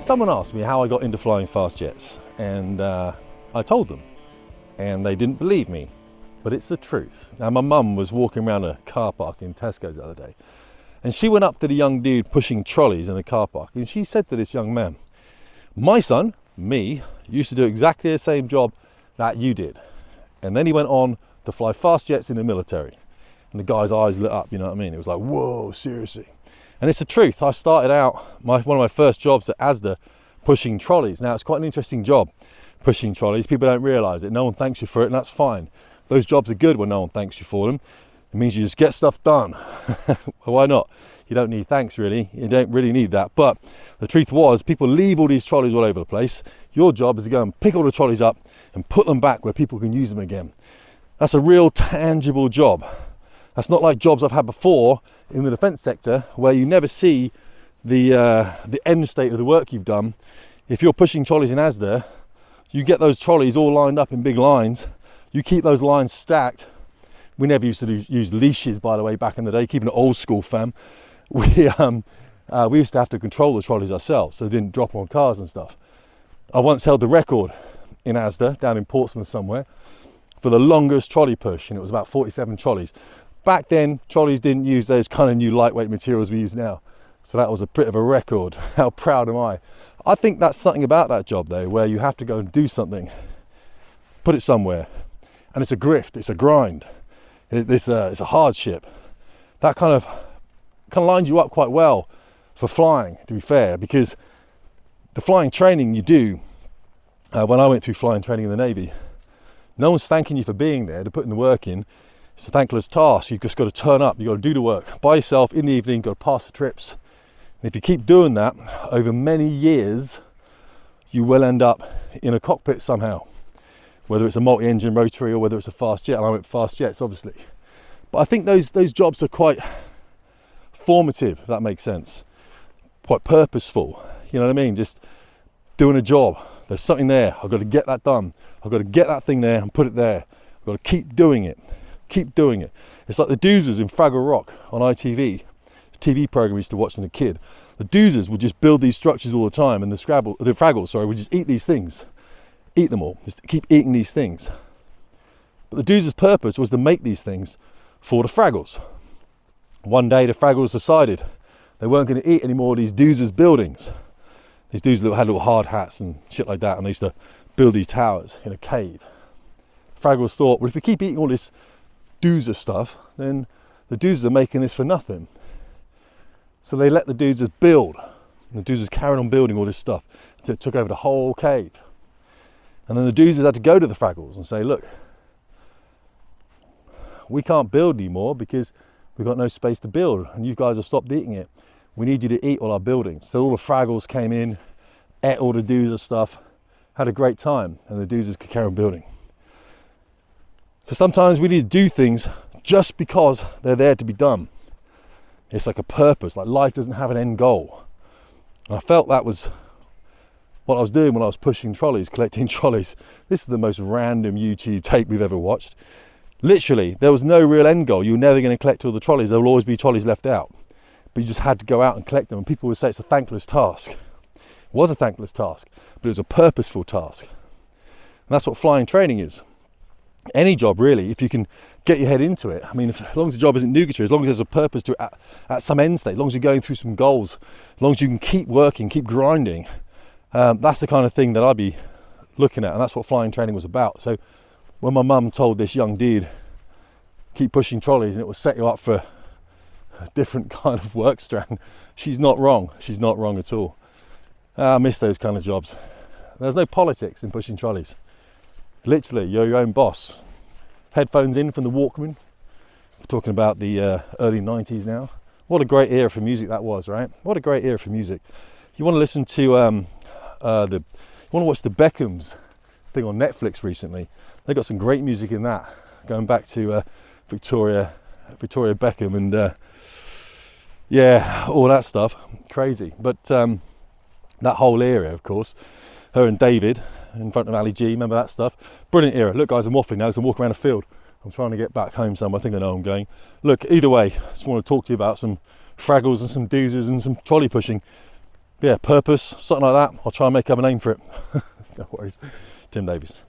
someone asked me how I got into flying fast jets, and I told them, and they didn't believe me, but it's the truth. Now, my mum was walking around a car park in Tesco's the other day, and she went up to the young dude pushing trolleys in the car park, and she said to this young man, my son, me, used to do exactly the same job that you did. And then he went on to fly fast jets in the military. And the guy's eyes lit up, you know what I mean? It was like, whoa, seriously. And it's the truth. I started out, one of my first jobs at ASDA, pushing trolleys. Now, it's quite an interesting job, pushing trolleys. People don't realise it. No one thanks you for it, and that's fine. Those jobs are good when no one thanks you for them. It means you just get stuff done. Well, why not? You don't need thanks, really. You don't really need that. But the truth was, people leave all these trolleys all over the place. Your job is to go and pick all the trolleys up and put them back where people can use them again. That's a real tangible job. That's not like jobs I've had before in the defence sector, where you never see the end state of the work you've done. If you're pushing trolleys in ASDA, you get those trolleys all lined up in big lines. You keep those lines stacked. We never used to use leashes, by the way, back in the day, keeping it old school, fam. We used to have to control the trolleys ourselves, so they didn't drop on cars and stuff. I once held the record in ASDA, down in Portsmouth somewhere, for the longest trolley push, and it was about 47 trolleys. Back then, trolleys didn't use those kind of new lightweight materials we use now. So that was a bit of a record. How proud am I? I think that's something about that job, though, where you have to go and do something, put it somewhere, and it's a grift, it's a grind, it's a hardship. That kind of lines you up quite well for flying, to be fair, because the flying training you do, when I went through flying training in the Navy, no one's thanking you for being there, to put in the work in. It's a thankless task. You've just got to turn up, you've got to do the work by yourself in the evening, you've got to pass the trips. And if you keep doing that over many years, you will end up in a cockpit somehow, whether it's a multi-engine rotary or whether it's a fast jet. And I went fast jets, obviously. But I think those jobs are quite formative, if that makes sense, quite purposeful, you know what I mean? Just doing a job, there's something there, I've got to get that done, I've got to get that thing there and put it there, I've got to keep doing it. It's like the doozers in Fraggle Rock on ITV, a TV program we used to watch as a kid. The doozers would just build these structures all the time, and the Fraggles would just eat these things, eat them all, just keep eating these things. But the doozers' purpose was to make these things for the Fraggles. One day the Fraggles decided they weren't going to eat any more of these doozers buildings. These doozers that had little hard hats and shit like that, and they used to build these towers in a cave. The Fraggles thought, well, if we keep eating all this doozer stuff, then the doozers are making this for nothing. So they let the doozers build, and the doozers carried on building all this stuff until it took over the whole cave. And then the doozers had to go to the Fraggles and say, look, we can't build anymore because we've got no space to build, and you guys have stopped eating it. We need you to eat all our buildings. So all the Fraggles came in, ate all the doozer stuff, had a great time, and the doozers could carry on building. So sometimes we need to do things just because they're there to be done. It's like a purpose, like life doesn't have an end goal. And I felt that was what I was doing when I was pushing trolleys, collecting trolleys. This is the most random YouTube tape we've ever watched. Literally, there was no real end goal. You're never going to collect all the trolleys. There will always be trolleys left out. But you just had to go out and collect them. And people would say it's a thankless task. It was a thankless task, but it was a purposeful task. And that's what flying training is. Any job, really, if you can get your head into it. I mean, as long as the job isn't nugatory, as long as there's a purpose to it at some end state, as long as you're going through some goals, as long as you can keep working, keep grinding, that's the kind of thing that I'd be looking at. And that's what flying training was about. So when my mum told this young dude, keep pushing trolleys and it will set you up for a different kind of work strand, she's not wrong. She's not wrong at all. I miss those kind of jobs. There's no politics in pushing trolleys. Literally, you're your own boss. Headphones in from the Walkman. We're talking about the early 90s now. What a great era for music that was, right? What a great era for music. You want to listen to you want to watch the Beckhams thing on Netflix recently. They got some great music in that, going back to Victoria Beckham and yeah, all that stuff. Crazy. But that whole era, of course, her and David in front of Ali G, remember that stuff? Brilliant era. Look, guys, I'm waffling now because I'm walking around a field. I'm trying to get back home somewhere. I think I know I'm going. Look, either way, I just want to talk to you about some Fraggles and some doozers and some trolley pushing. yeah, purpose, something like that. I'll try and make up a name for it. No worries. Tim Davies.